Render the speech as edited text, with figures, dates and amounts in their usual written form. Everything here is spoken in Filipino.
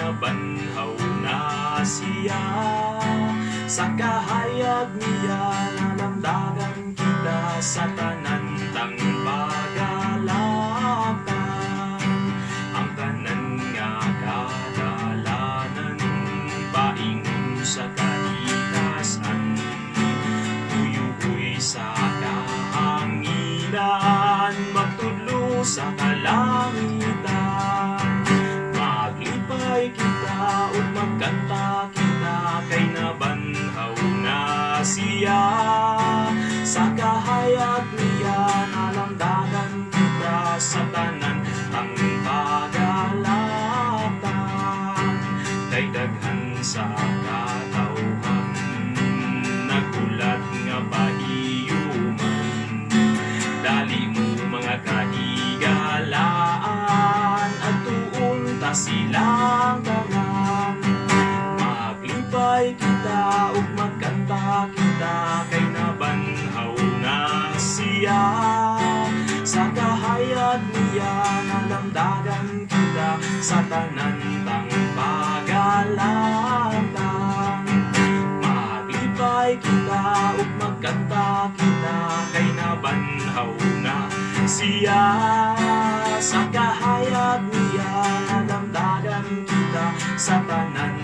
nabanhaw na siya. Sa kahayag niya nalamdagan kita sa tanantang pagalatan. Ang tanan nga kadalanan paingon sa kalikasan, tuyugoy sa kahanginan, magtudlo sa kalangitan. Maglipay kita ug magkanta kita, kay nabanhaw na siya. Sa kahayag niya nalamdagan kita sa tanan ang pagalatan. Kay daghan sa katawhan nagulat nga pahiyuman, dali mo mga kahigalaan at tuon ta silang tanan. Maglipay kita ug magkanta kita, kay nabanhaw na siya. Sa kahayag niya nalamdagan kita sa tanantang pagalatan. Maglipay kita ug magkanta kita, kay nabanhaw na siya. Sa kahayag niya nalamdagan kita sa tanan